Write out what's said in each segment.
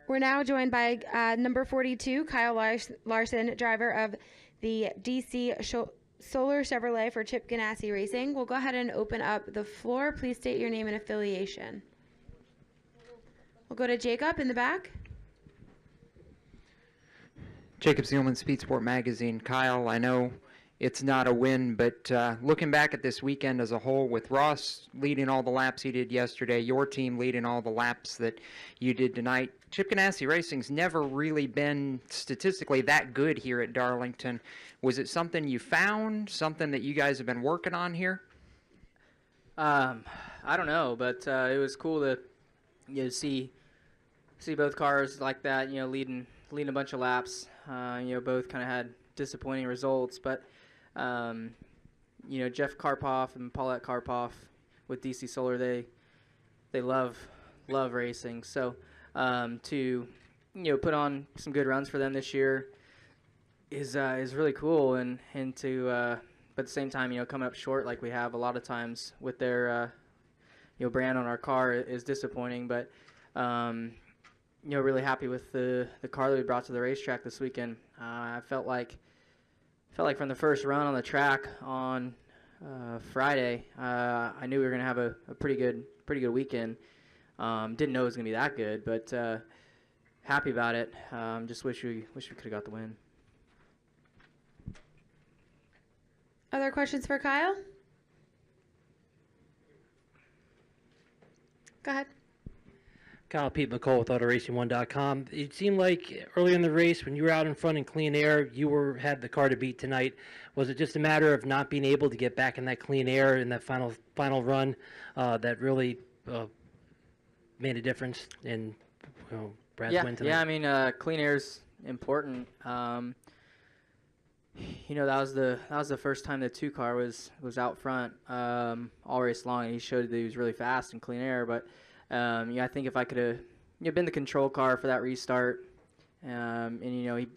We're now joined by number 42, Kyle Larson, driver of the DC Solar Chevrolet for Chip Ganassi Racing. We'll go ahead and open up the floor. Please state your name and affiliation. We'll go to Jacob in the back. Jacob Zielman, Speed Sport Magazine. Kyle, I know it's not a win, but looking back at this weekend as a whole, with Ross leading all the laps he did yesterday, your team leading all the laps that you did tonight, Chip Ganassi Racing's never really been statistically that good here at Darlington. Was it something you found, something that you guys have been working on here? I don't know, but it was cool to see both cars like that, leading a bunch of laps. Both kind of had disappointing results, but Jeff Karpoff and Paulette Karpoff with DC Solar, they love racing. So to put on some good runs for them this year is really cool, and to but at the same time coming up short like we have a lot of times with their brand on our car is disappointing. But really happy with the car that we brought to the racetrack this weekend. I felt like from the first run on the track on Friday, I knew we were going to have a pretty good weekend. Didn't know it was going to be that good, but happy about it. Just wish we could have got the win. Other questions for Kyle? Go ahead. Kyle, Pete McCall with AutoRacing1.com. It seemed like early in the race, when you were out in front in clean air, you had the car to beat tonight. Was it just a matter of not being able to get back in that clean air in that final run that really made a difference in Brad's win tonight? Yeah, I mean, clean air's important. That was the first time the 2 car was out front all race long, and he showed that he was really fast in clean air. But I think if I could have been the control car for that restart, and he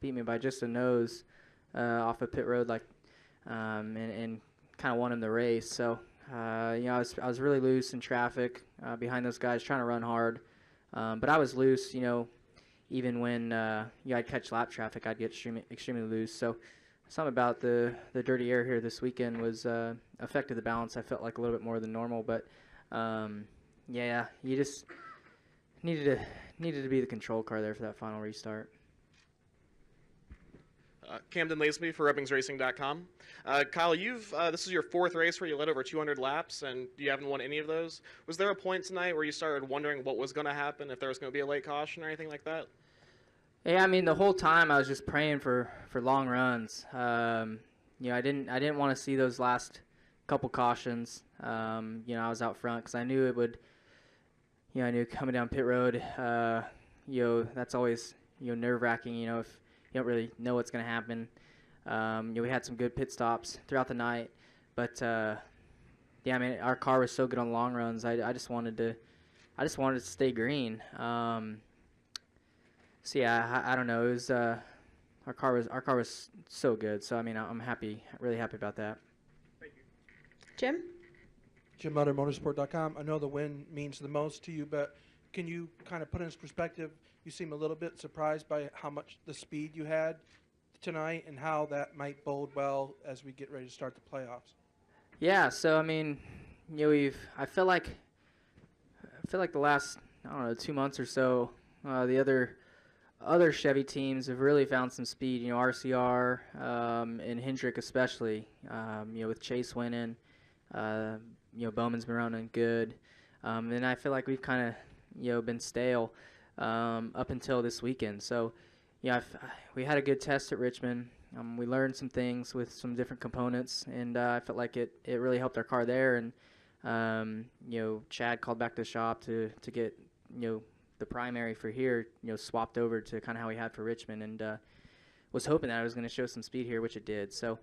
beat me by just a nose off of pit road, and kind of won him the race. So I was really loose in traffic behind those guys trying to run hard, but I was loose. Even when I'd catch lap traffic, I'd get extremely loose. So something about the dirty air here this weekend was affected the balance. I felt like a little bit more than normal, but you just needed to be the control car there for that final restart. Camden Lazenby for RebbingsRacing.com. Kyle, this is your 4th race where you led over 200 laps, and you haven't won any of those. Was there a point tonight where you started wondering what was going to happen, if there was going to be a late caution or anything like that? Yeah, I mean, the whole time I was just praying for long runs. I didn't want to see those last couple cautions. I was out front because I knew it would. I knew coming down pit road, that's always nerve-wracking. If you don't really know what's going to happen. We had some good pit stops throughout the night, but I mean, our car was so good on long runs. I just wanted to stay green. So yeah, I don't know. It was our car was so good. So I mean, I'm really happy about that. Thank you. Jim? Jim Mutter, Motorsport.com. I know the win means the most to you, but can you kind of put in perspective? You seem a little bit surprised by how much the speed you had tonight and how that might bode well as we get ready to start the playoffs. Yeah, so I mean, I feel like the last 2 months or so, the other Chevy teams have really found some speed. RCR and Hendrick especially. With Chase winning, Bowman's been running good, and I feel like we've kind of been stale up until this weekend. So we had a good test at Richmond. We learned some things with some different components, and I felt like it really helped our car there. And Chad called back to the shop to get the primary for here swapped over to kind of how we had for Richmond, and was hoping that I was going to show some speed here, which it did. So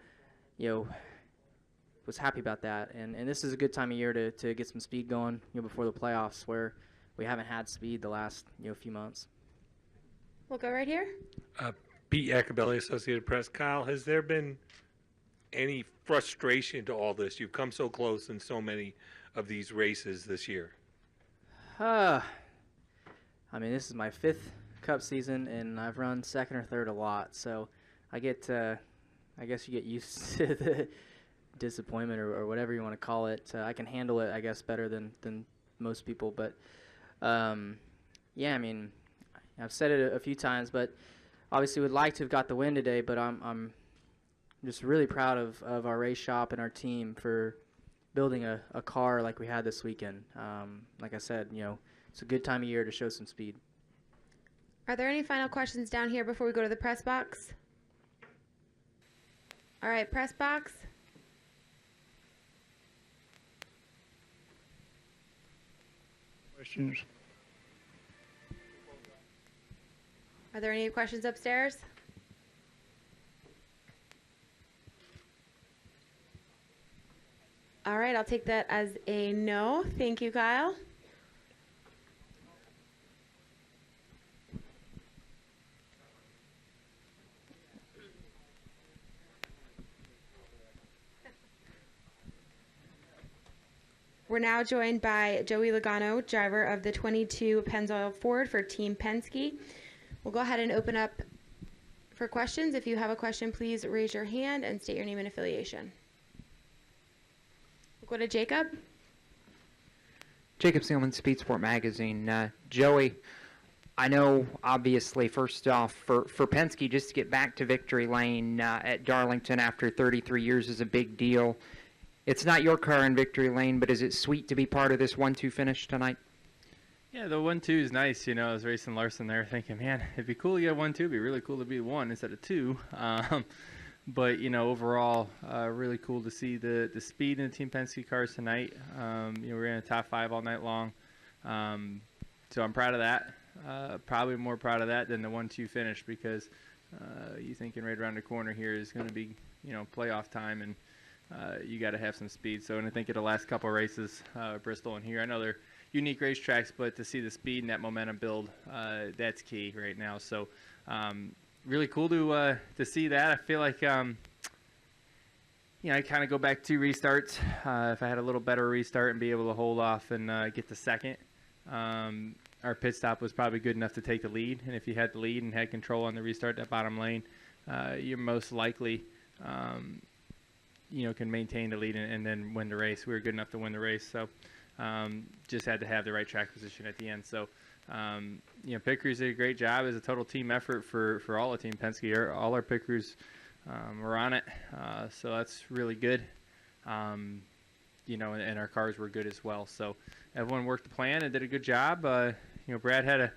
was happy about that. And this is a good time of year to get some speed going before the playoffs, where we haven't had speed the last few months. We'll go right here. Pete Acabelli, Associated Press. Kyle, has there been any frustration to all this? You've come so close in so many of these races this year. I I mean, this is my 5th Cup season, and I've run second or third a lot. So I get, I guess you get used to the disappointment or whatever you want to call it. I can handle it, I guess, better than most people. But yeah, I mean, I've said it a few times, but obviously would like to have got the win today. But I'm just really proud of our race shop and our team for building a car like we had this weekend. Like I said, it's a good time of year to show some speed. Are there any final questions down here before we go to the press box? All right, press box. Questions? Are there any questions upstairs? All right, I'll take that as a no. Thank you, Kyle. We're now joined by Joey Logano, driver of the 22 Pennzoil Ford for Team Penske. We'll go ahead and open up for questions. If you have a question, please raise your hand and state your name and affiliation. We'll go to Jacob. Jacob Seelman, Speed Sport Magazine. Joey, I know, obviously, first off, for Penske, just to get back to victory lane at Darlington after 33 years is a big deal. It's not your car in victory lane, but is it sweet to be part of this 1-2 finish tonight? Yeah, the 1-2 is nice. I was racing Larson there thinking, man, it'd be cool to get 1-2. It'd be really cool to be 1 instead of 2. But, overall, really cool to see the speed in the Team Penske cars tonight. We're in a top 5 all night long. So I'm proud of that. Probably more proud of that than the 1-2 finish because you thinking right around the corner here is going to be, playoff time and you got to have some speed. So, and I think of the last couple of races, Bristol and here, I know they're unique racetracks, but to see the speed and that momentum build, that's key right now. So, really cool to see that. I feel like, I kind of go back 2 restarts. If I had a little better restart and be able to hold off and get the second, our pit stop was probably good enough to take the lead. And if you had the lead and had control on the restart, that bottom lane, you're most likely can maintain the lead and then win the race. We were good enough to win the race, so just had to have the right track position at the end. So, pit crews did a great job. It was a total team effort for all of Team Penske. All our pit crews were on it, so that's really good. And our cars were good as well. So everyone worked the plan and did a good job. Brad had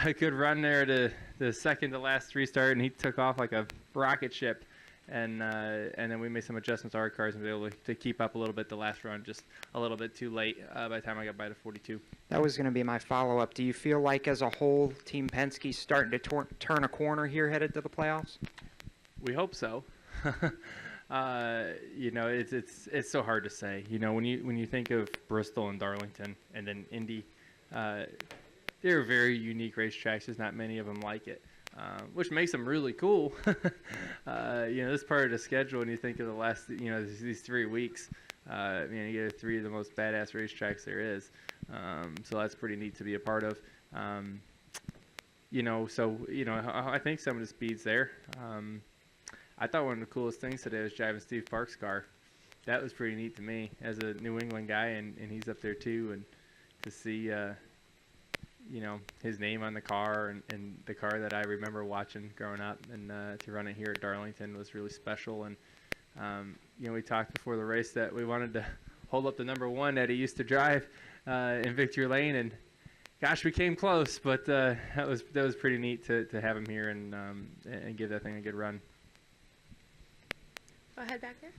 a good run there to the second to last restart, and he took off like a rocket ship. And then we made some adjustments to our cars and be able to keep up a little bit the last run, just a little bit too late by the time I got by to 42. That was going to be my follow-up. Do you feel like as a whole, Team Penske's starting to turn a corner here headed to the playoffs? We hope so. It's so hard to say. When you think of Bristol and Darlington and then Indy, they're very unique racetracks. There's not many of them like it. Which makes them really cool. This part of the schedule, when you think of the last, these 3 weeks, you get 3 of the most badass racetracks there is. So that's pretty neat to be a part of. I think some of the speed's there. I thought one of the coolest things today was driving Steve Park's car. That was pretty neat to me as a New England guy, and he's up there too, and to see his name on the car and the car that I remember watching growing up, and to run it here at Darlington was really special. And we talked before the race that we wanted to hold up the number 1 that he used to drive in victory lane, and gosh, we came close, but that was pretty neat to have him here and give that thing a good run. Go ahead back there.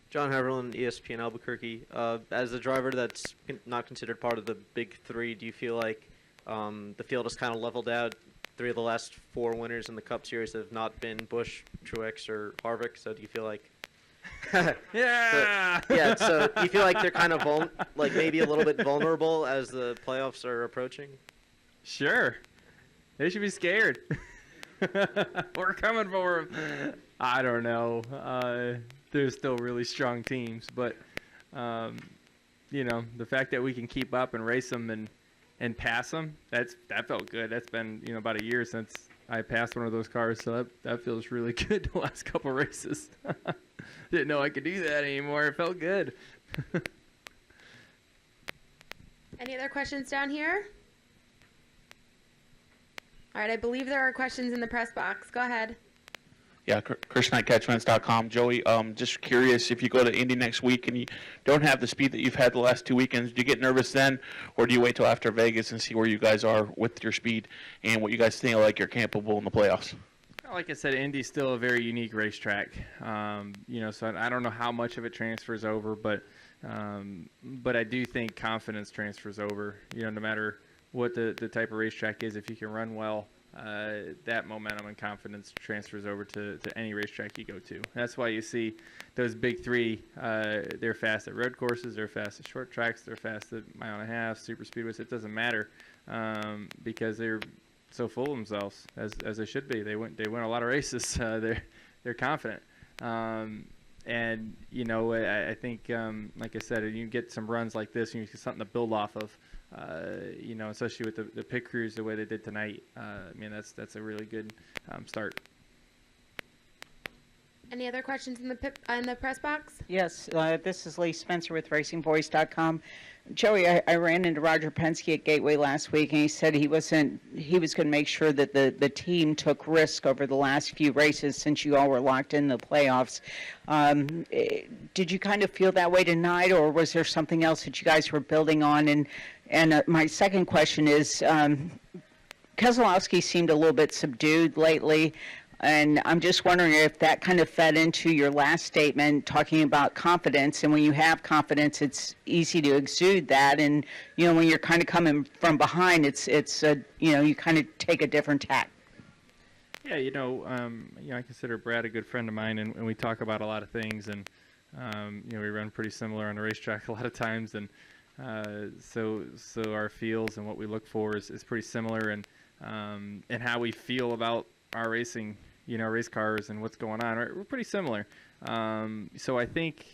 John Haverland, ESPN Albuquerque. As a driver that's not considered part of the big 3, do you feel like the field has kind of leveled out? 3 of the last 4 winners in the Cup Series have not been Busch, Truex, or Harvick. So do you feel like? Yeah. So do you feel like they're kind of maybe a little bit vulnerable as the playoffs are approaching? Sure. They should be scared. We're coming for them. I don't know. They're still really strong teams, but the fact that we can keep up and race them and and pass them, that felt good. That's been about a year since I passed one of those cars, so that feels really good the last couple races. Didn't know I could do that anymore. It felt good. Any other questions down here? All right, I believe there are questions in the press box. Go ahead. Yeah, Christian at catchfence.com. Joey, just curious, if you go to Indy next week and you don't have the speed that you've had the last 2 weekends, do you get nervous then, or do you wait till after Vegas and see where you guys are with your speed and what you guys think like you're capable in the playoffs? Like I said, Indy's still a very unique racetrack. So I don't know how much of it transfers over, but I do think confidence transfers over. No matter what the type of racetrack is, if you can run well, that momentum and confidence transfers over to any racetrack you go to. That's why you see those big three. They're fast at road courses, they're fast at short tracks, they're fast at mile and a half, super speedways. It doesn't matter because they're so full of themselves, as they should be. They win a lot of races. They're confident. I think, like I said, you get some runs like this, and you get something to build off of. Especially with the pit crews the way they did tonight. That's a really good start. Any other questions in the press box? Yes, this is Lee Spencer with RacingVoice.com. Joey, I ran into Roger Penske at Gateway last week, and he said he was going to make sure that the team took risk over the last few races since you all were locked in the playoffs. Did you kind of feel that way tonight, or was there something else that you guys were building on? And my second question is, Keselowski seemed a little bit subdued lately. And I'm just wondering if that kind of fed into your last statement, talking about confidence. And when you have confidence, it's easy to exude that. And, when you're kind of coming from behind, it's you kind of take a different tack. Yeah, I consider Brad a good friend of mine, and we talk about a lot of things. And, we run pretty similar on the racetrack a lot of times. And so our feels and what we look for is pretty similar. And how we feel about our racing, race cars and what's going on, we're pretty similar. So I think,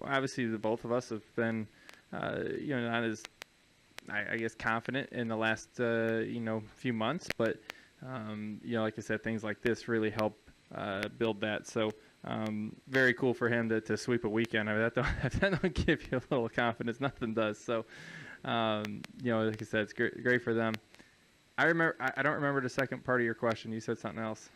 obviously the both of us have been, not as, I guess, confident in the last, few months. But, like I said, things like this really help build that. So very cool for him to sweep a weekend. I mean, that don't give you a little confidence. Nothing does. So, like I said, it's great for them. I don't remember the second part of your question. You said something else.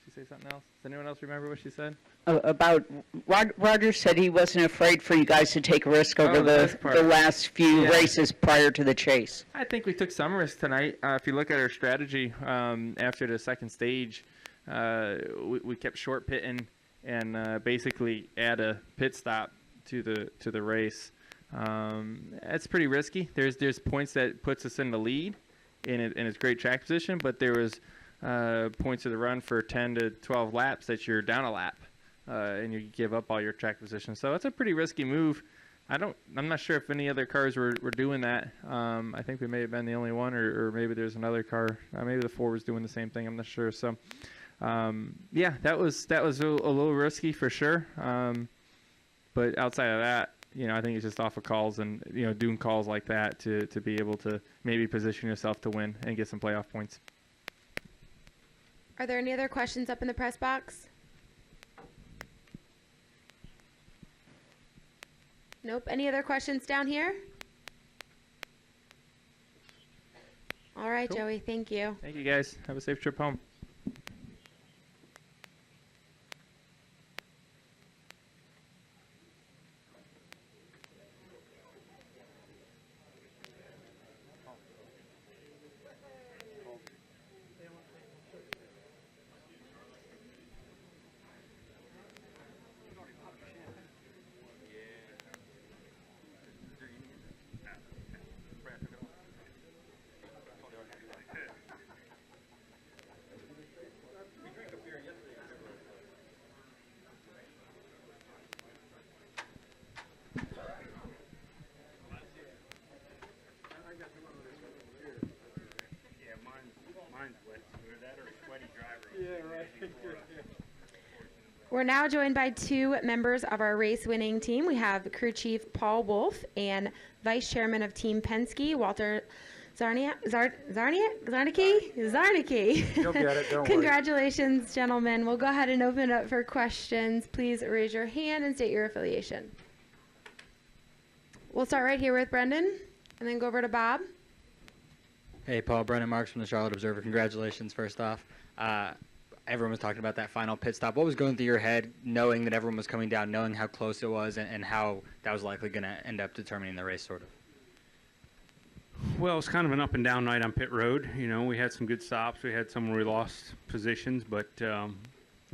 Did she say something else? Does anyone else remember what she said? About Roger said he wasn't afraid for you guys to take a risk over the last few races prior to the chase. I think we took some risk tonight. If you look at our strategy after the second stage, we kept short pitting and basically add a pit stop to the race. That's pretty risky. There's points that puts us in the lead, and it's great track position. But there was points of the run for 10 to 12 laps that you're down a lap, and you give up all your track position. So it's a pretty risky move. I'm not sure if any other cars were doing that. I think we may have been the only one, or maybe there's another car. Maybe the Ford was doing the same thing. I'm not sure. So that was a little risky for sure. But outside of that, I think it's just off of calls and, doing calls like that to be able to maybe position yourself to win and get some playoff points. Are there any other questions up in the press box? Nope. Any other questions down here? All right, Cool. Joey. Thank you. Thank you, guys. Have a safe trip home. We're now joined by two members of our race-winning team. We have crew chief Paul Wolfe and vice chairman of Team Penske Walter Czarnecki. You'll get it, don't worry. Congratulations, gentlemen. We'll go ahead and open it up for questions. Please raise your hand and state your affiliation. We'll start right here with Brendan and then go over to Bob. Hey, Paul. Brendan Marks from the Charlotte Observer. Congratulations, first off. Everyone was talking about that final pit stop. What was going through your head knowing that everyone was coming down, knowing how close it was, and how that was likely going to end up determining the race, sort of? Well, it was kind of an up and down night on pit road. You know, we had some good stops. We had some where we lost positions, but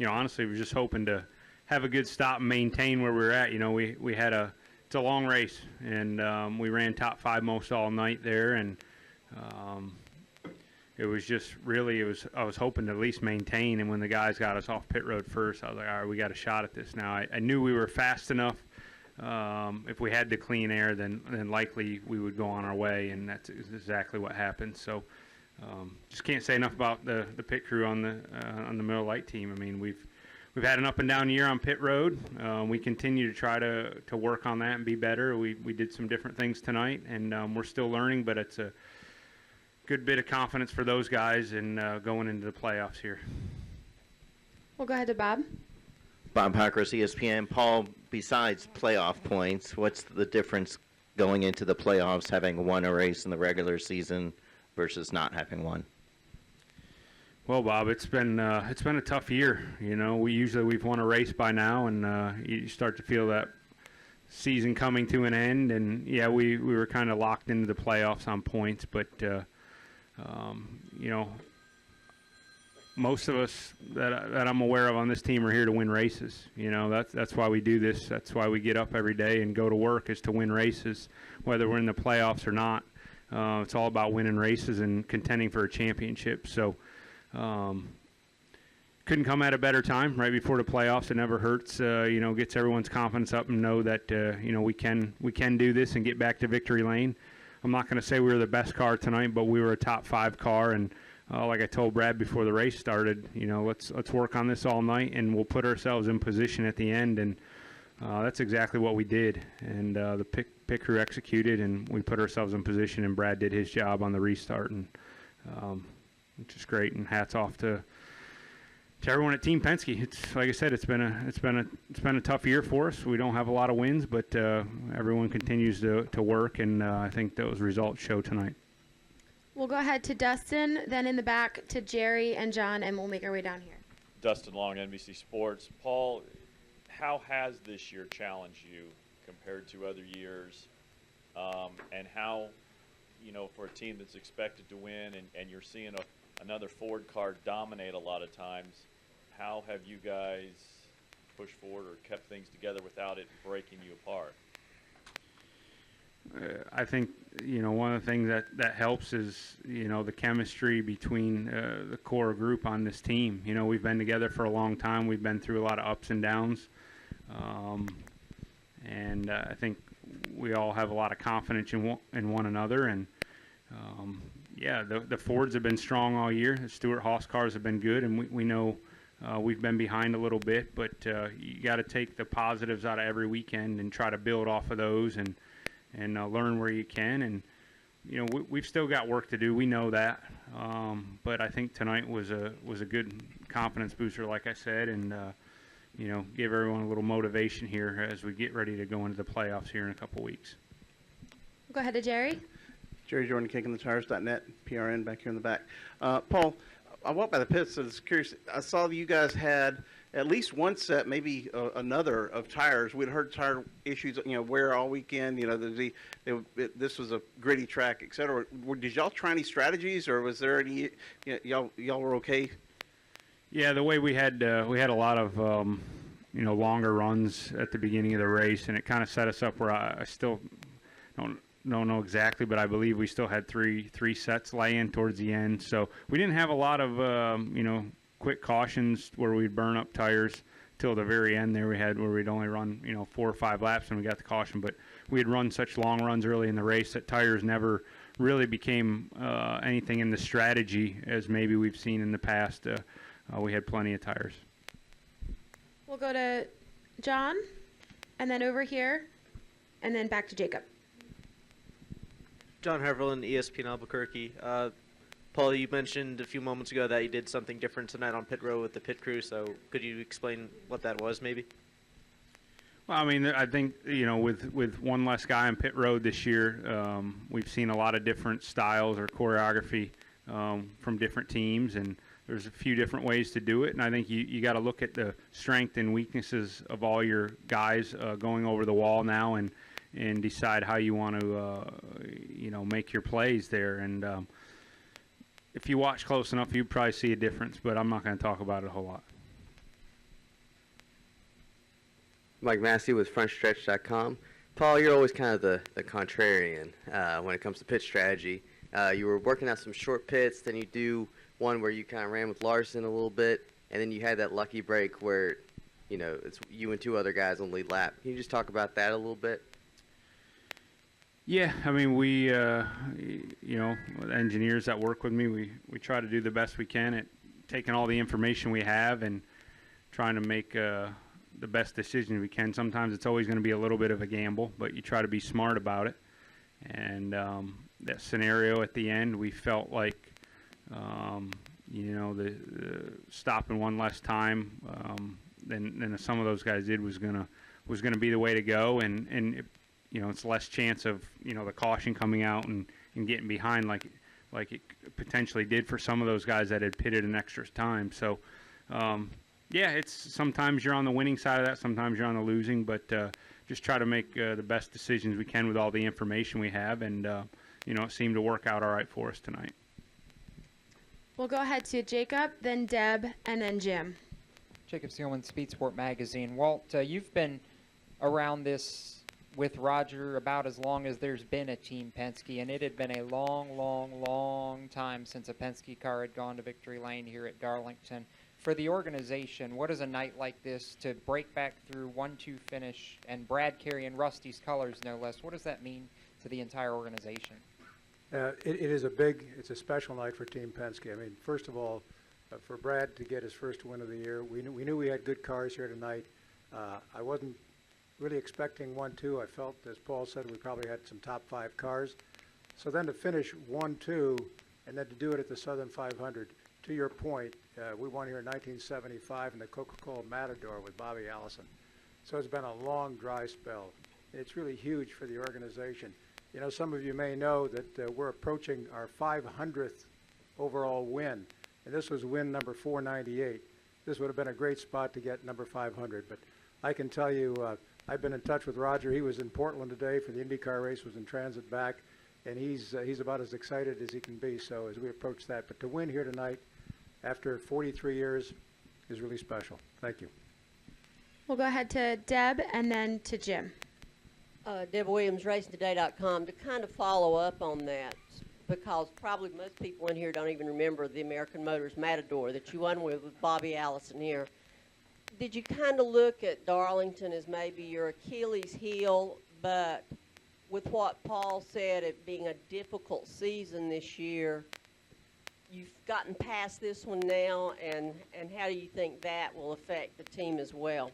honestly, we were just hoping to have a good stop and maintain where we were at. You know, we had it's a long race, and we ran top 5 most all night there, and it was just really, I was hoping to at least maintain, and when the guys got us off pit road first, I was like, all right, we got a shot at this now. I knew we were fast enough. If we had the clean air, then likely we would go on our way, and that's exactly what happened. So just can't say enough about the pit crew on the Miller Lite team. I mean, we've had an up and down year on pit road. We continue to try to work on that and be better. We did some different things tonight, and we're still learning, but it's a good bit of confidence for those guys in going into the playoffs here. We'll go ahead to Bob. Bob Hackers, ESPN. Paul, besides playoff points, what's the difference going into the playoffs, having won a race in the regular season versus not having one? Well, Bob, it's been a tough year. You know, we've won a race by now, and you start to feel that season coming to an end. And yeah, we were kind of locked into the playoffs on points, but most of us that I'm aware of on this team are here to win races. You know, that's why we do this. That's why we get up every day and go to work, is to win races, whether we're in the playoffs or not. It's all about winning races and contending for a championship. So couldn't come at a better time right before the playoffs. It never hurts. Gets everyone's confidence up and know that we can do this and get back to victory lane. I'm not going to say we were the best car tonight, but we were a top 5 car, and like I told Brad before the race started, let's work on this all night, and we'll put ourselves in position at the end, and that's exactly what we did. And the pit crew executed, and we put ourselves in position, and Brad did his job on the restart, and which is great. And hats off to everyone at Team Penske. It's like I said, it's been a tough year for us. We don't have a lot of wins, but everyone continues to work, and I think those results show tonight. We'll go ahead to Dustin, then in the back to Jerry and John, and we'll make our way down here. Dustin Long, NBC Sports. Paul, how has this year challenged you compared to other years? And how, for a team that's expected to win and you're seeing another Ford car dominate a lot of times, how have you guys pushed forward or kept things together without it breaking you apart? I think, one of the things that helps is, the chemistry between the core group on this team. We've been together for a long time. We've been through a lot of ups and downs. And I think we all have a lot of confidence in one another. And, the Fords have been strong all year. The Stewart Haas cars have been good, and we know we've been behind a little bit. But you got to take the positives out of every weekend and try to build off of those and learn where you can. And we've still got work to do. We know that, but I think tonight was a good confidence booster, like I said, and give everyone a little motivation here as we get ready to go into the playoffs here in a couple weeks. Go ahead to Jerry. Jerry Jordan, KickingTheTires.net, PRN back here in the back. Paul, I walked by the pits. I was curious. I saw that you guys had at least one set, maybe another, of tires. We'd heard tire issues, wear all weekend. This was a gritty track, et cetera. Did y'all try any strategies, or was there any? Y'all were okay? Yeah, the way we had a lot of longer runs at the beginning of the race, and it kind of set us up where I still don't know exactly, but I believe we still had three sets lay-in towards the end. So we didn't have a lot of quick cautions where we'd burn up tires till the very end there. We'd only run 4 or 5 laps and we got the caution, but we had run such long runs early in the race that tires never really became anything in the strategy as maybe we've seen in the past. We had plenty of tires. We'll go to John, and then over here, and then back to Jacob. John Heverland, ESPN Albuquerque. Paul, you mentioned a few moments ago that you did something different tonight on pit row with the pit crew, so could you explain what that was, maybe? Well, I mean, I think, with one less guy on pit road this year, we've seen a lot of different styles or choreography from different teams, and there's a few different ways to do it. And I think you got to look at the strength and weaknesses of all your guys going over the wall now and decide how you want to, make your plays there. And if you watch close enough, you'd probably see a difference, but I'm not going to talk about it a whole lot. Mike Massey with FrontStretch.com. Paul, you're always kind of the contrarian when it comes to pit strategy. You were working out some short pits, then you do one where you kind of ran with Larson a little bit, and then you had that lucky break where, it's you and two other guys on the lead lap. Can you just talk about that a little bit? Yeah, I mean, we, engineers that work with me, we try to do the best we can at taking all the information we have and trying to make the best decision we can. Sometimes it's always going to be a little bit of a gamble, but you try to be smart about it. And that scenario at the end, we felt like, the stopping one less time than some of those guys did was gonna be the way to go. And it's less chance of, the caution coming out and getting behind like it potentially did for some of those guys that had pitted an extra time. So, it's sometimes you're on the winning side of that, sometimes you're on the losing, but just try to make the best decisions we can with all the information we have. And, it seemed to work out all right for us tonight. We'll go ahead to Jacob, then Deb, and then Jim. Jacob Seelman, Speed Sport Magazine. Walt, you've been around this with Roger about as long as there's been a Team Penske, and it had been a long, long, long time since a Penske car had gone to victory lane here at Darlington. For the organization, what is a night like this to break back through 1-2 finish and Brad carrying Rusty's colors, no less? What does that mean to the entire organization? It's a special night for Team Penske. I mean, first of all, for Brad to get his first win of the year, we knew we had good cars here tonight. I wasn't really expecting 1-2. I felt, as Paul said, we probably had some top 5 cars. So then to finish 1-2 and then to do it at the Southern 500, to your point, we won here in 1975 in the Coca-Cola Matador with Bobby Allison. So it's been a long, dry spell. It's really huge for the organization. Some of you may know that we're approaching our 500th overall win, and this was win number 498. This would have been a great spot to get number 500, but I can tell you I've been in touch with Roger. He was in Portland today for the IndyCar race, was in transit back, and he's about as excited as he can be, so as we approach that. But to win here tonight after 43 years is really special. Thank you. We'll go ahead to Deb and then to Jim. Deb Williams, RacingToday.com. To kind of follow up on that, because probably most people in here don't even remember the American Motors Matador that you won with Bobby Allison here. Did you kind of look at Darlington as maybe your Achilles heel, but with what Paul said, it being a difficult season this year, you've gotten past this one now, and how do you think that will affect the team as well?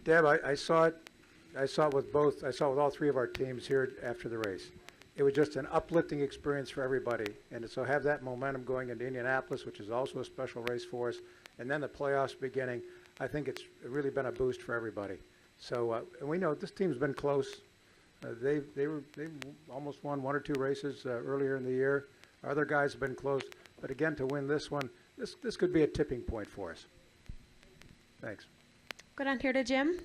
Deb, I saw it with all 3 of our teams here after the race. It was just an uplifting experience for everybody, and so have that momentum going into Indianapolis, which is also a special race for us, and then the playoffs beginning. I think it's really been a boost for everybody. So, and we know this team's been close. They almost won 1 or 2 races earlier in the year. Our other guys have been close, but again, to win this one, this could be a tipping point for us. Thanks. Go down here to Jim.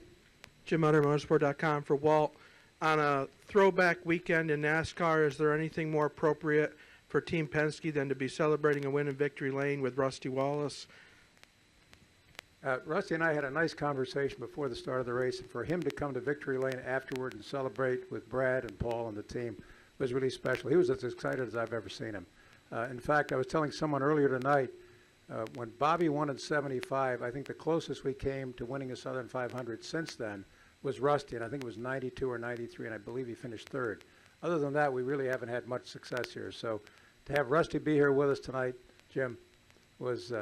Jim Utter, Motorsport.com. For Walt, on a throwback weekend in NASCAR, is there anything more appropriate for Team Penske than to be celebrating a win in victory lane with Rusty Wallace? Rusty and I had a nice conversation before the start of the race, and for him to come to victory lane afterward and celebrate with Brad and Paul and the team was really special. He was as excited as I've ever seen him. In fact, I was telling someone earlier tonight, when Bobby won in 75, I think the closest we came to winning a Southern 500 since then was Rusty, and I think it was 92 or 93, and I believe he finished 3rd. Other than that, we really haven't had much success here. So to have Rusty be here with us tonight, Jim, was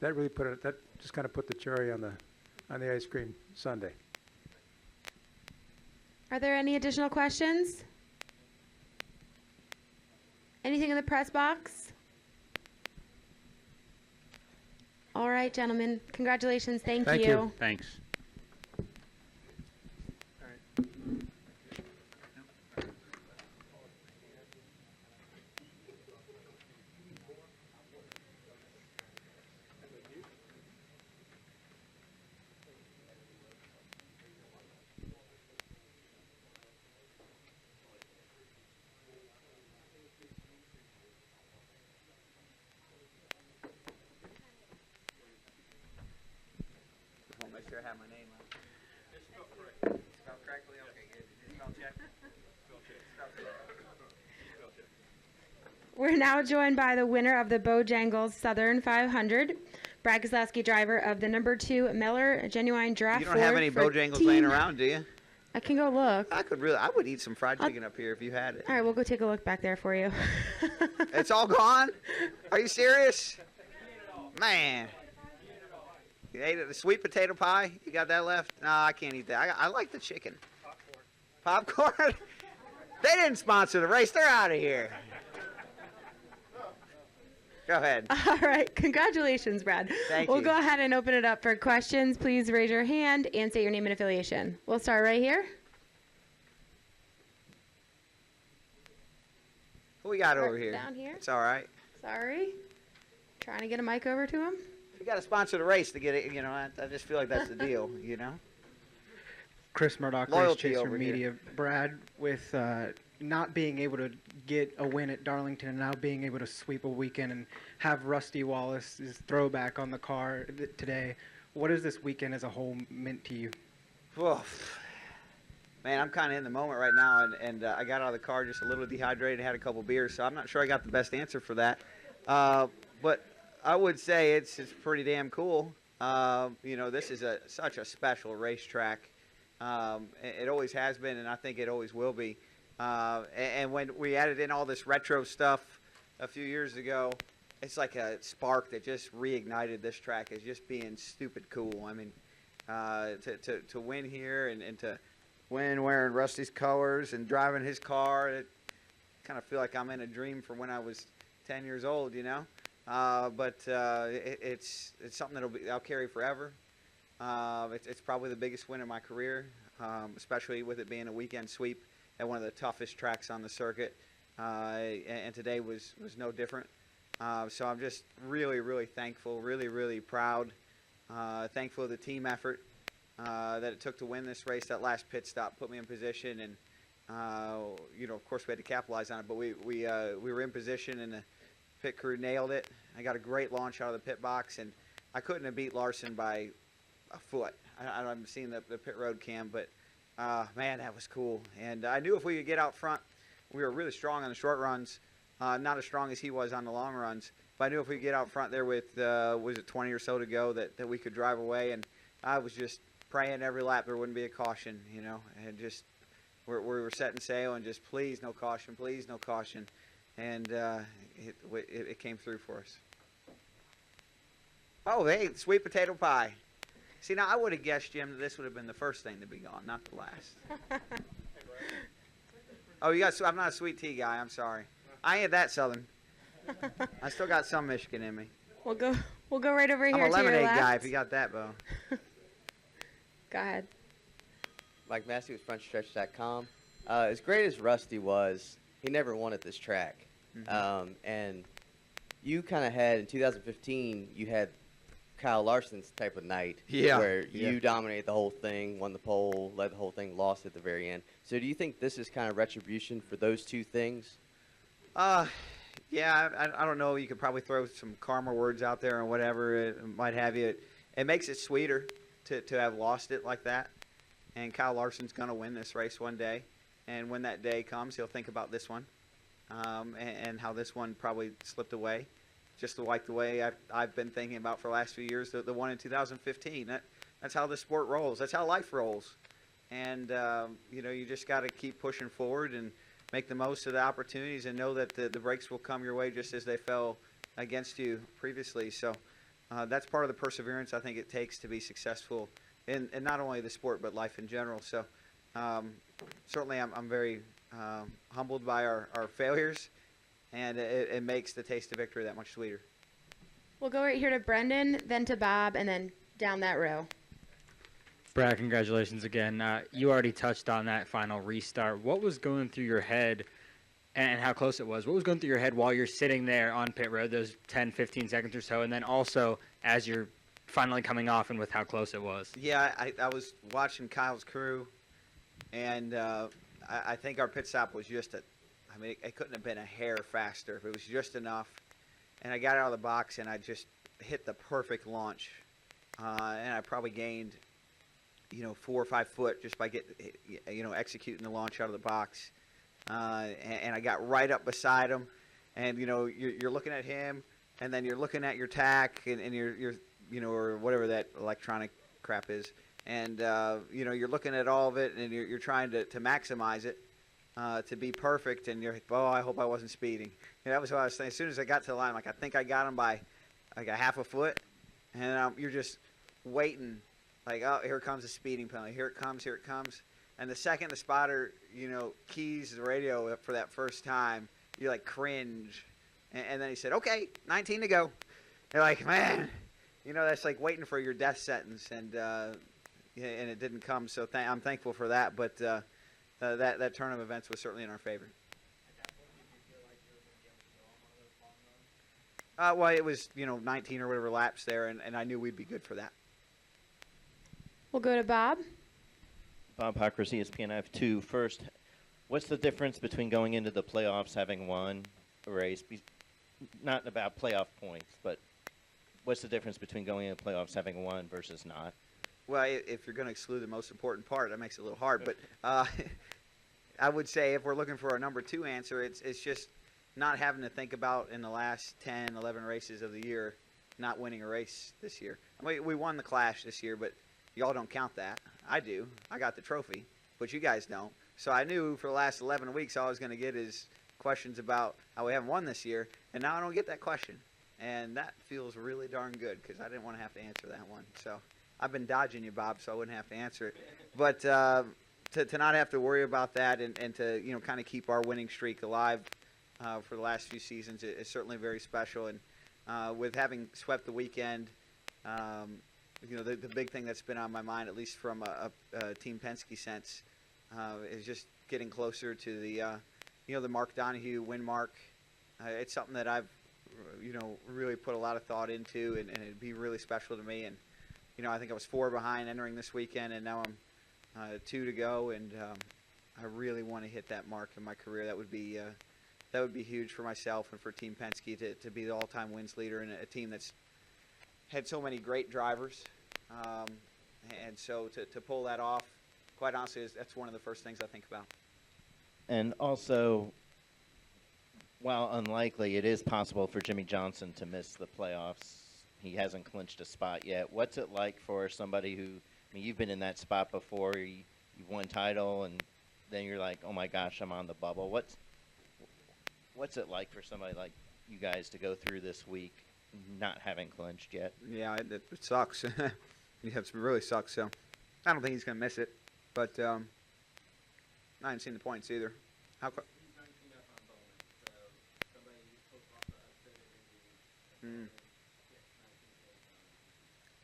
that really that just kind of put the cherry on the ice cream sundae. Are there any additional questions? Anything in the press box? All right, gentlemen. Congratulations. Thank you. Thanks. Make sure I have my name on. Spelled correctly? Okay, good. Did you spell check? We're now joined by the winner of the Bojangles Southern 500, Brad Keselowski, driver of the number 2 Miller Genuine Draft You don't have Ford any for Bojangles Team- laying around, do you? I can go look. I would eat some fried chicken up here if you had it. All right, we'll go take a look back there for you. It's all gone? Are you serious? Man. You ate it, the sweet potato pie? You got that left? No, I can't eat that. I like the chicken. Popcorn? They didn't sponsor the race. They're out of here. Go ahead. All right, congratulations, Brad. Thank We'll you. go ahead and open it up for questions. Please raise your hand and state your name and affiliation. We'll start right here. Who we got Right over here? down here. It's all right. Sorry. Trying to get a mic over to him. You got to sponsor the race to get it. You know, I just feel like that's the deal. You know. Chris Murdoch, Race Loyalty Chaser over here. Media. Brad, with not being able to get a win at Darlington and now being able to sweep a weekend and have Rusty Wallace's throwback on the car today, what has this weekend as a whole meant to you? Oof. Man, I'm kind of in the moment right now, and I got out of the car just a little dehydrated, had a couple beers, so I'm not sure I got the best answer for that. But I would say it's pretty damn cool. You know, this is such a special racetrack. It always has been, and I think it always will be. And when we added in all this retro stuff a few years ago, it's like a spark that just reignited this track as just being stupid cool. I mean, to win here and to win wearing Rusty's colors and driving his car, it kind of feel like I'm in a dream from when I was 10 years old, you know. But it's something I'll carry forever. It's probably the biggest win of my career, especially with it being a weekend sweep at one of the toughest tracks on the circuit. And today was no different. So I'm just really, really thankful, really, really proud, thankful of the team effort that it took to win this race. That last pit stop put me in position, and you know, of course, we had to capitalize on it. But we were in position, and the pit crew nailed it. I got a great launch out of the pit box, and I couldn't have beat Larson by a foot. I haven't seen the pit road cam, but man, that was cool. And I knew if we could get out front, we were really strong on the short runs, not as strong as he was on the long runs. But I knew if we could get out front there with, was it 20 or so to go, that we could drive away. And I was just praying every lap there wouldn't be a caution, you know, and just we were setting sail and just please no caution, please no caution. And it came through for us. Oh, hey, sweet potato pie. See, now I would have guessed, Jim, that this would have been the first thing to be gone, not the last. Oh, I'm not a sweet tea guy. I'm sorry. I ain't that Southern. I still got some Michigan in me. We'll go right over here I'm a to your lemonade left. guy if you got that, Bo. Go ahead. Mike Massey with FrontStretch.com. As great as Rusty was, he never won at this track. And you kind of had, in 2015, you had Kyle Larson's type of night. Yeah. Where you dominated the whole thing, won the pole, led the whole thing, lost at the very end. So do you think this is kind of retribution for those two things? Yeah, I don't know. You could probably throw some karma words out there or whatever it might have you. It makes it sweeter to have lost it like that. And Kyle Larson's going to win this race one day. And when that day comes, he'll think about this one and how this one probably slipped away. Just like the way I've been thinking about for the last few years, the one in 2015. That's how the sport rolls. That's how life rolls. And, you know, you just got to keep pushing forward and make the most of the opportunities and know that the breaks will come your way just as they fell against you previously. So that's part of the perseverance I think it takes to be successful in not only the sport but life in general. So certainly I'm very humbled by our failures, and it makes the taste of victory that much sweeter. We'll go right here to Brendan, then to Bob, and then down that row. Brad, congratulations again. You already touched on that final restart. What was going through your head and how close it was? What was going through your head while you're sitting there on pit road, those 10, 15 seconds or so, and then also as you're finally coming off and with how close it was? Yeah, I was watching Kyle's crew, and I think our pit stop was just it couldn't have been a hair faster. It was just enough. And I got out of the box, and I just hit the perfect launch. And I probably gained, 4 or 5 foot just by executing the launch out of the box. And I got right up beside him, and you're looking at him, and then you're looking at your tack, and you're or whatever that electronic crap is, and you're looking at all of it, and you're trying to maximize it to be perfect, and you're like, oh, I hope I wasn't speeding. That was what I was saying. As soon as I got to the line, I think I got him by like a half a foot, and you're just waiting, like, oh, here comes the speeding penalty, here it comes. And the second the spotter, keys the radio up for that first time, you like cringe. And then he said, okay, 19 to go. You're like, man, that's like waiting for your death sentence. And it didn't come, so I'm thankful for that. But that turn of events was certainly in our favor. Well, it was, 19 or whatever laps there, and I knew we'd be good for that. We'll go to Bob. Bob Hockers, ESPN. I have 2. First, what's the difference between going into the playoffs having won a race? Not about playoff points, but what's the difference between going into the playoffs having won versus not? Well, if you're going to exclude the most important part, that makes it a little hard. But I would say if we're looking for our number 2 answer, it's just not having to think about in the last 10, 11 races of the year not winning a race this year. I mean, we won the Clash this year, but y'all don't count that. I do. I got the trophy, but you guys don't. So I knew for the last 11 weeks all I was going to get is questions about how we haven't won this year, and now I don't get that question. And that feels really darn good because I didn't want to have to answer that one. So I've been dodging you, Bob, so I wouldn't have to answer it. But to not have to worry about that and to kind of keep our winning streak alive for the last few seasons is certainly very special. And with having swept the weekend, the big thing that's been on my mind, at least from a Team Penske sense, is just getting closer to the Mark Donohue win mark. It's something that I've, really put a lot of thought into, and it'd be really special to me. And, I think I was 4 behind entering this weekend, and now I'm 2 to go, and I really want to hit that mark in my career. That would be huge for myself and for Team Penske to be the all-time wins leader in a team that's had so many great drivers, and so to pull that off, quite honestly, that's one of the first things I think about. And also, while unlikely, it is possible for Jimmy Johnson to miss the playoffs. He hasn't clinched a spot yet. What's it like for somebody who, you've been in that spot before, you've won title, and then you're like, oh my gosh, I'm on the bubble. What's it like for somebody like you guys to go through this week not having clinched yet? Yeah, it sucks. It really sucks. So I don't think he's going to miss it. But I haven't seen the points either.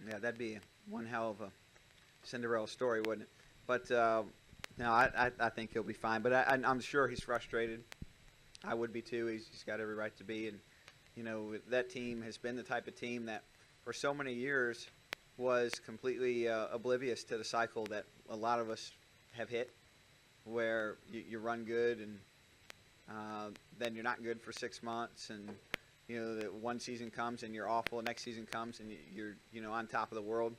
Yeah, that'd be one hell of a Cinderella story, wouldn't it? But no, I think he'll be fine. But I'm sure he's frustrated. I would be too. He's got every right to be. And that team has been the type of team that for so many years was completely oblivious to the cycle that a lot of us have hit, where you run good and then you're not good for 6 months, and the one season comes and you're awful, next season comes and you're on top of the world.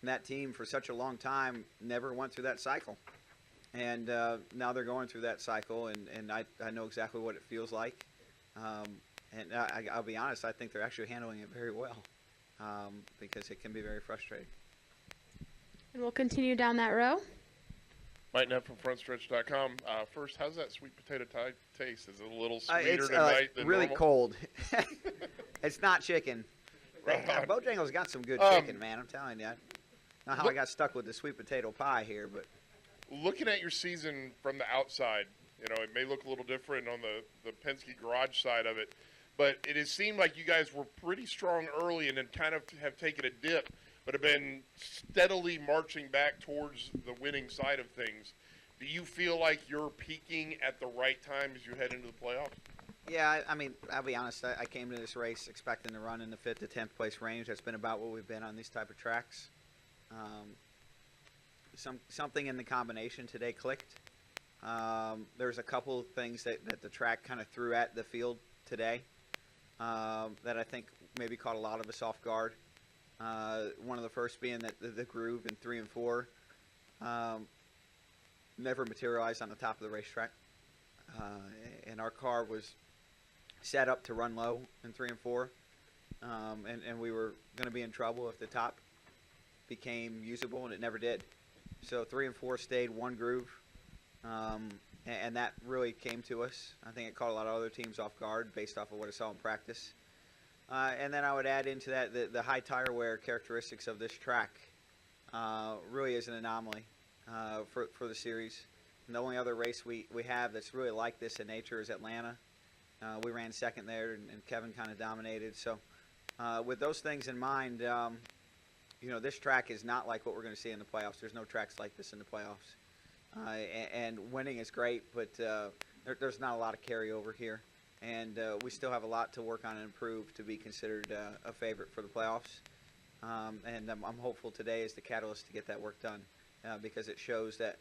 And that team for such a long time never went through that cycle. And now they're going through that cycle, and I know exactly what it feels like. And I'll be honest, I think they're actually handling it very well, because it can be very frustrating. And we'll continue down that row. Mike Neff from FrontStretch.com. First, how's that sweet potato taste? Is it a little sweeter tonight than really normal? Cold. It's not chicken. Right Yeah, on. Bojangles got some good Um, chicken, man. I'm telling you. Not how I got stuck with the sweet potato pie here, but Looking at your season from the outside, it may look a little different on the Penske garage side of it, but it has seemed like you guys were pretty strong early and then kind of have taken a dip, but have been steadily marching back towards the winning side of things. Do you feel like you're peaking at the right time as you head into the playoffs? yeah, I mean, I'll be honest. I came to this race expecting to run in the 5th to 10th place range. That's been about what we've been on these type of tracks. Something in the combination today clicked. There's a couple of things that the track kind of threw at the field today that I think maybe caught a lot of us off guard. One of the first being that the groove in 3 and 4 never materialized on the top of the racetrack. And our car was set up to run low in 3 and 4. And we were going to be in trouble if the top became usable, and it never did. So 3 and 4 stayed one groove, and that really came to us. I think it caught a lot of other teams off guard based off of what I saw in practice. And then I would add into that the high tire wear characteristics of this track really is an anomaly for the series. And the only other race we have that's really like this in nature is Atlanta. We ran second there, and Kevin kind of dominated. So with those things in mind, this track is not like what we're going to see in the playoffs. There's no tracks like this in the playoffs. And winning is great, but there's not a lot of carryover here. And we still have a lot to work on and improve to be considered a favorite for the playoffs. And I'm hopeful today is the catalyst to get that work done because it shows that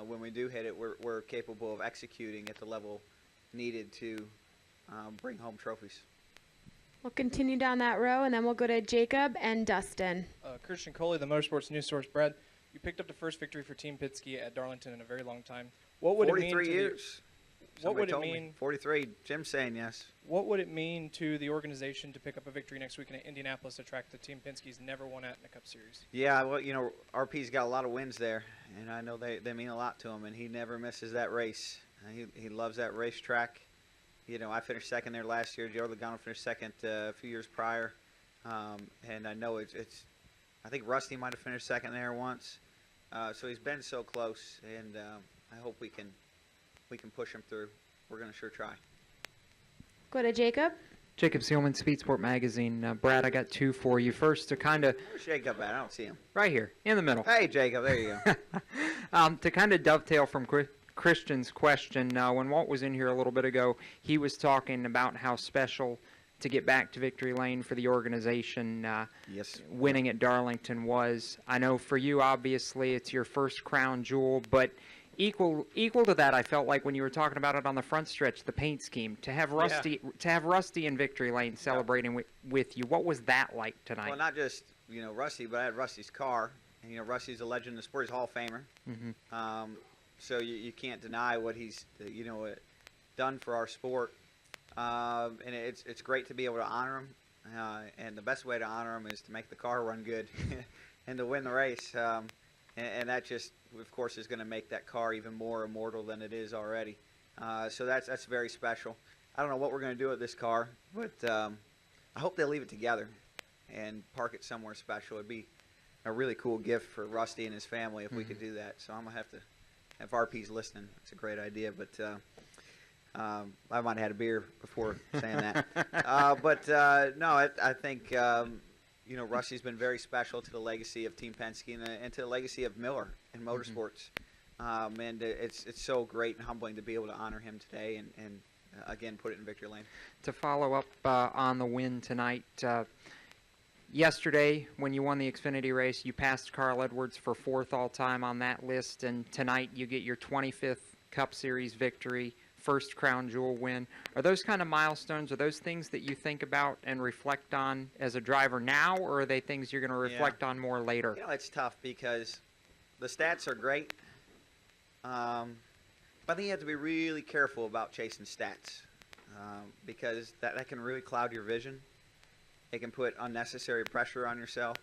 when we do hit it, we're capable of executing at the level needed to bring home trophies. We'll continue down that row, and then we'll go to Jacob and Dustin. Christian Coley, the Motorsports News Source. Brad, you picked up the first victory for Team Penske at Darlington in a very long time. What would 43 it mean to years. What would it Somebody told me. mean? 43. Jim's saying yes. What would it mean to the organization to pick up a victory next week in Indianapolis, a track that Team Penske's never won at in the Cup Series? Yeah, well, RP's got a lot of wins there, and I know they mean a lot to him, and he never misses that race. He loves that racetrack. I finished second there last year. Joey Logano finished second a few years prior, and I know it's. I think Rusty might have finished second there once, so he's been so close, and I hope we can push him through. We're gonna sure try. Go to Jacob. Jacob Seelman, Speed Sport Magazine. Brad, I got two for you. First, to kind of Where's Jacob at? I don't see him. right here in the middle. Hey, Jacob. There you go. To kind of dovetail from Christian's question, when Walt was in here a little bit ago, he was talking about how special to get back to victory lane for the organization. Yes. Winning at Darlington was. I know for you, obviously, it's your first crown jewel, but equal to that, I felt like when you were talking about it on the front stretch, the paint scheme, to have Rusty in victory lane celebrating with you. What was that like tonight? Well, not just Rusty, but I had Rusty's car, and Rusty's a legend in the sport. He's a Hall of Famer. Mm-hmm. So you can't deny what he's done for our sport, and it's great to be able to honor him. And the best way to honor him is to make the car run good and to win the race. And that just, of course, is going to make that car even more immortal than it is already. So that's very special. I don't know what we're going to do with this car, but I hope they leave it together and park it somewhere special. It'd be a really cool gift for Rusty and his family if we could do that. So I'm going to have to, if RP's listening, it's a great idea. But I might have had a beer before saying that. No, I think Rusty's been very special to the legacy of Team Penske and to the legacy of Miller in motorsports. And it's so great and humbling to be able to honor him today and again, put it in victory lane. To follow up on the win tonight, yesterday when you won the Xfinity race, you passed Carl Edwards for 4th all-time on that list, and tonight you get your 25th Cup Series victory, first crown jewel win. Are those kind of milestones, are those things that you think about and reflect on as a driver now, or are they things you're going to reflect on more later? It's tough because the stats are great, but I think you have to be really careful about chasing stats because that can really cloud your vision. It can put unnecessary pressure on yourself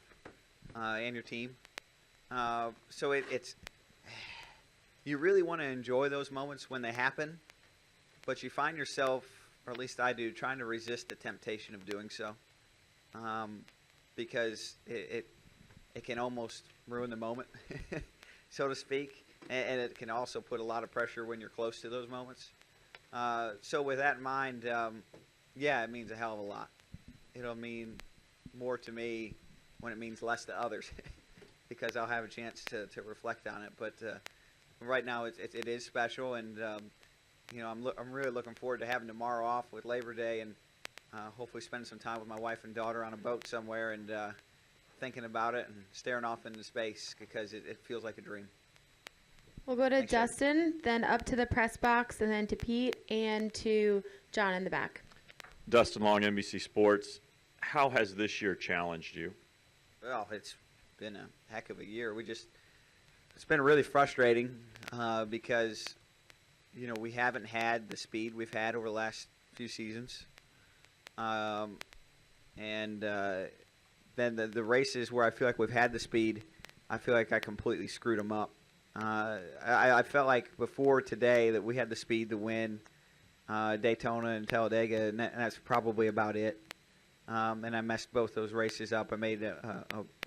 and your team. So it's you really want to enjoy those moments when they happen, but you find yourself, or at least I do, trying to resist the temptation of doing so. because it can almost ruin the moment, so to speak, and it can also put a lot of pressure when you're close to those moments. So with that in mind, yeah, it means a hell of a lot. It'll mean more to me when it means less to others because I'll have a chance to reflect on it. But right now it is special, and I'm really looking forward to having tomorrow off with Labor Day and hopefully spending some time with my wife and daughter on a boat somewhere and thinking about it and staring off into space because it feels like a dream. We'll go to Thanks, Eric. Justin, then up to the press box, and then to Pete, and to John in the back. Dustin Long, NBC Sports. How has this year challenged you? Well, it's been a heck of a year. It's been really frustrating because, we haven't had the speed we've had over the last few seasons. And then the races where I feel like we've had the speed, I feel like I completely screwed them up. I felt like before today that we had the speed to win Daytona and Talladega, and that's probably about it. And I messed both those races up. I made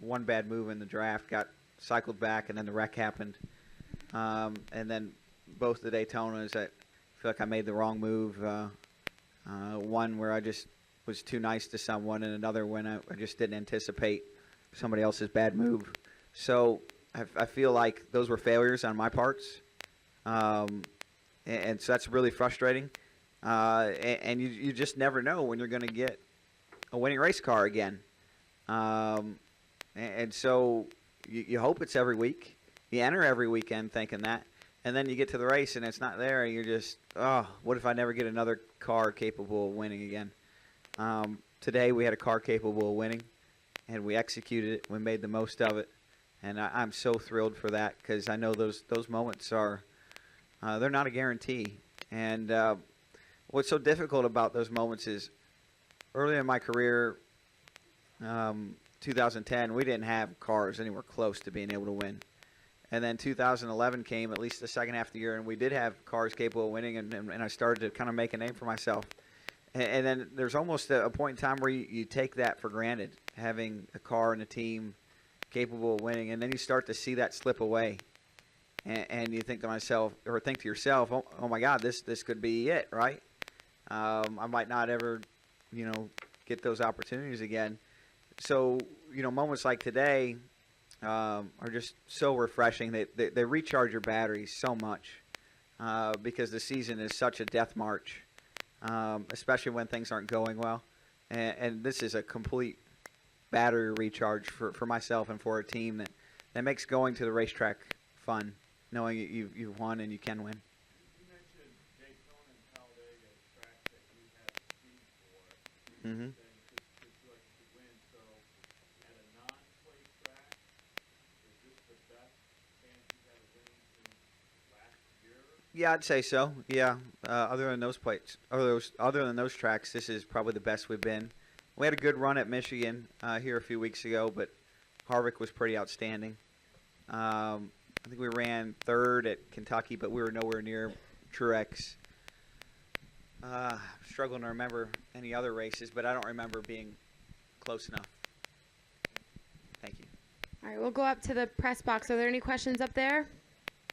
one bad move in the draft, got cycled back, and then the wreck happened. And then both the Daytonas, I feel like I made the wrong move. One where I just was too nice to someone, and another when I just didn't anticipate somebody else's bad move. So I feel like those were failures on my parts. And so that's really frustrating. And you just never know when you're going to get a winning race car again. And so you hope it's every week. You enter every weekend thinking that. And then you get to the race and it's not there. And you're just, what if I never get another car capable of winning again? Today we had a car capable of winning, and we executed it. We made the most of it. And I'm so thrilled for that because I know those moments are, they're not a guarantee. And what's so difficult about those moments is early in my career, 2010, we didn't have cars anywhere close to being able to win. And then 2011 came, at least the second half of the year, and we did have cars capable of winning, and I started to kind of make a name for myself. And then there's almost a point in time where you take that for granted, having a car and a team capable of winning, and then you start to see that slip away. And you think to myself, or think to yourself, oh my God, this could be it, right? I might not ever, get those opportunities again. So, moments like today are just so refreshing. They recharge your batteries so much because the season is such a death march, especially when things aren't going well. And this is a complete battery recharge for myself and for our team that makes going to the racetrack fun, knowing you've won and you can win. Mm-hmm. Yeah, I'd say so. Yeah, other than those tracks, this is probably the best we've been. We had a good run at Michigan here a few weeks ago, but Harvick was pretty outstanding. I think we ran third at Kentucky, but we were nowhere near Truex. Struggling to remember any other races, but I don't remember being close enough. Thank you. All right, we'll go up to the press box. Are there any questions up there?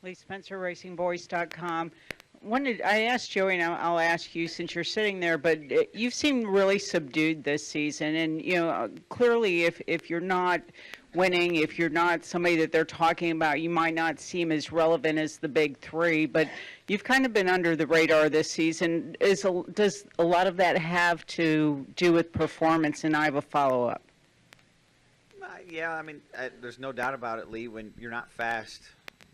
SpencerRacingVoice.com. I asked Joey, and I'll ask you since you're sitting there, but you've seemed really subdued this season. And, clearly if you're not winning, if you're not somebody that they're talking about, you might not seem as relevant as the big three. But you've kind of been under the radar this season. Does a lot of that have to do with performance? And I have a follow-up. Yeah, I mean, there's no doubt about it, Lee. When you're not fast,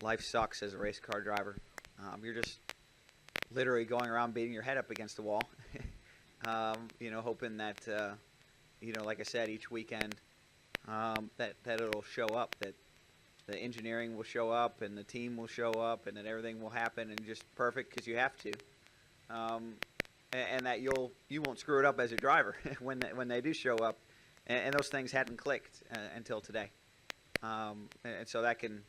life sucks as a race car driver. You're just literally going around beating your head up against the wall, hoping that, like I said, each weekend that it'll show up, that the engineering will show up and the team will show up and that everything will happen and just perfect because you have to, and that you won't screw it up as a driver when they do show up, and those things hadn't clicked until today, and so that can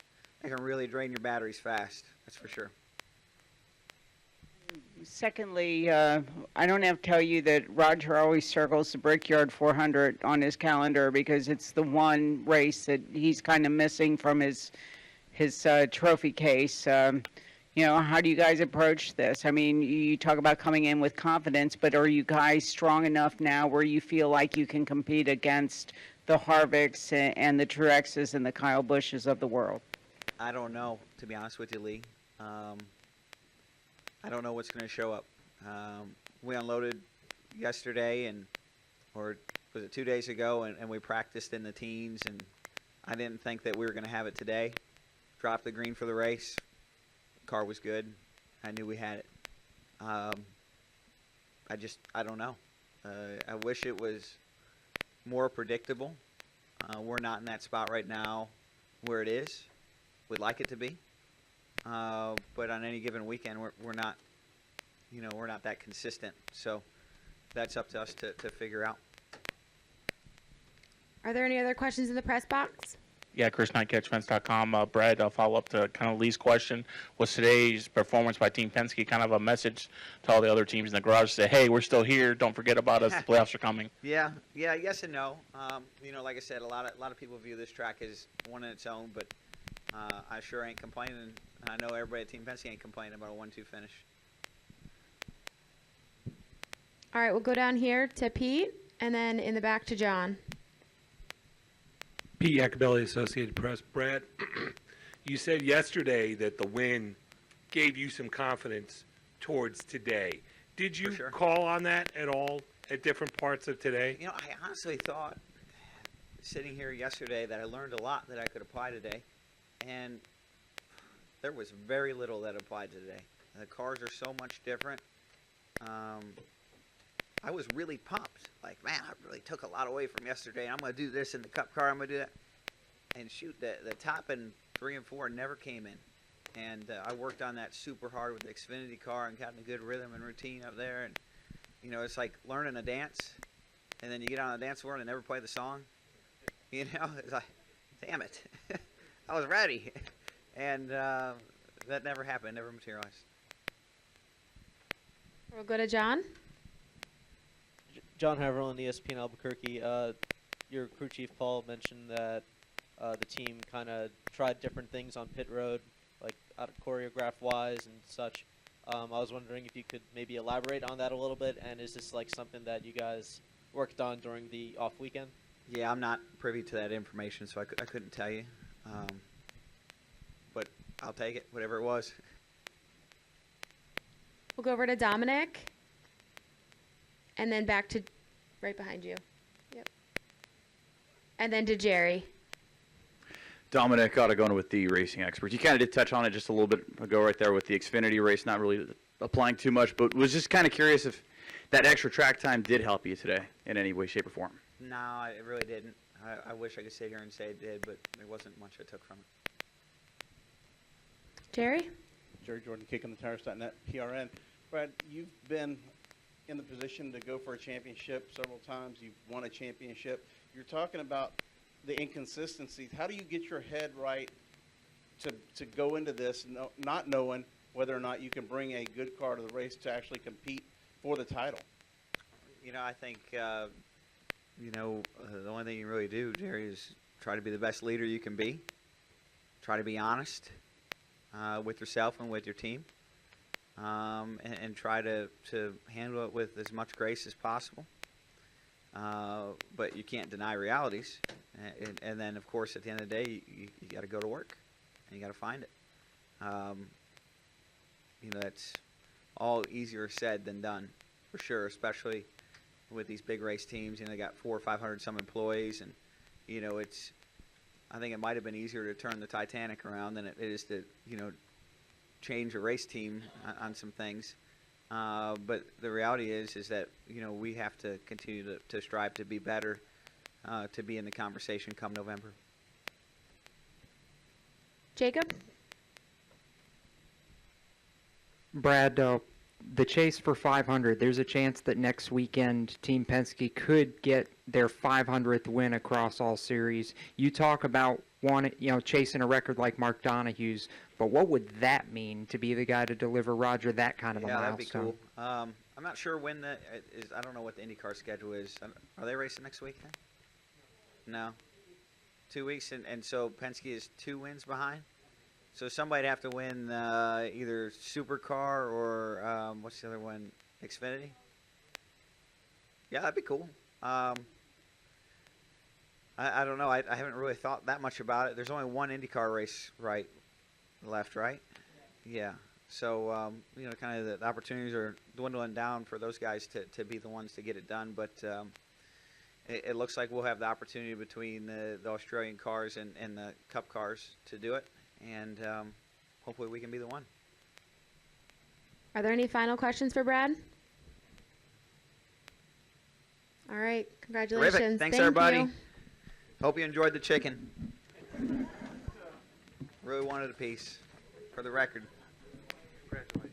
really drain your batteries fast. That's for sure. Secondly, I don't have to tell you that Roger always circles the Brickyard 400 on his calendar because it's the one race that he's kind of missing from his trophy case. How do you guys approach this? I mean, you talk about coming in with confidence, but are you guys strong enough now where you feel like you can compete against the Harvicks and the Truexes and the Kyle Bushes of the world? I don't know, to be honest with you, Lee. I don't know what's going to show up. We unloaded yesterday, or was it 2 days ago, and we practiced in the teens, and I didn't think that we were going to have it today. Dropped the green for the race. Car was good. I knew we had it. I don't know. I wish it was more predictable. We're not in that spot right now where it is. We'd like it to be. But on any given weekend, we're not, we're not that consistent. So that's up to us to figure out. Are there any other questions in the press box? Yeah, Chris Knight, catchfence.com. Brad, I'll follow up to kind of Lee's question. Was today's performance by Team Penske kind of a message to all the other teams in the garage to say, hey, we're still here. Don't forget about us. The playoffs are coming. Yeah, yes and no. Like I said, a lot of people view this track as one in its own, but I sure ain't complaining. I know everybody at Team Penske ain't complaining about a 1-2 finish. All right, we'll go down here to Pete, and then in the back to John. Pete Yakabelli, Associated Press. Brad, you said yesterday that the win gave you some confidence towards today. Did you call on that at all at different parts of today? I honestly thought, sitting here yesterday, that I learned a lot that I could apply today, and there was very little that applied today. The cars are so much different. I was really pumped. Like, man, I really took a lot away from yesterday. I'm going to do this in the Cup car. I'm going to do that. And shoot, the top in 3 and 4 never came in. And I worked on that super hard with the Xfinity car and got in a good rhythm and routine up there. And, it's like learning a dance. And then you get on the dance floor and never play the song. It's like, damn it. I was ready. And that never happened, never materialized. We'll go to John. John Haverland, ESPN Albuquerque. Your crew chief, Paul, mentioned that the team kind of tried different things on pit road, like out of choreograph-wise and such. I was wondering if you could maybe elaborate on that a little bit, and is this like something that you guys worked on during the off weekend? Yeah, I'm not privy to that information, so I couldn't tell you. But I'll take it, whatever it was. We'll go over to Dominic. And then back to right behind you. Yep. And then to Jerry. Dominic Ottagona with the Racing Experts. You kind of did touch on it just a little bit ago right there with the Xfinity race, not really applying too much, but was just kind of curious if that extra track time did help you today in any way, shape, or form. No, it really didn't. I wish I could sit here and say it did, but there wasn't much I took from it. Jerry? Jerry Jordan, KickOnTheTires.net, PRN. Brad, you've been in the position to go for a championship several times. You've won a championship. You're talking about the inconsistencies. How do you get your head right to go into this not knowing whether or not you can bring a good car to the race to actually compete for the title? I think, the only thing you really do, Jerry, is try to be the best leader you can be. Try to be honest with yourself and with your team. And try to handle it with as much grace as possible. But you can't deny realities. And then, of course, at the end of the day, you got to go to work. And you got to find it. That's all easier said than done, for sure, especially with these big race teams. They got 400 or 500 some employees. And, I think it might have been easier to turn the Titanic around than it is to, change a race team on some things, but the reality is that we have to continue to strive to be better, to be in the conversation come November. Jacob? Brad, the chase for 500, there's a chance that next weekend Team Penske could get their 500th win across all series. You talk about chasing a record like Mark Donahue's. But what would that mean to be the guy to deliver Roger that kind of a Yeah, that'd be milestone? cool. I'm not sure when that is. I don't know what the IndyCar schedule is. Are they racing next week then? No. 2 weeks, and so Penske is 2 wins behind. So somebody'd have to win either Supercar or what's the other one? Xfinity. Yeah, that'd be cool. I don't know. I haven't really thought that much about it. There's only one IndyCar race left, right? Yeah. So, kind of the opportunities are dwindling down for those guys to be the ones to get it done. But it looks like we'll have the opportunity between the Australian cars and the Cup cars to do it. And hopefully we can be the one. Are there any final questions for Brad? All right. Congratulations. Terrific. Thanks, Thank everybody. you. Hope you enjoyed the chicken. Really wanted a piece, for the record. Congratulations.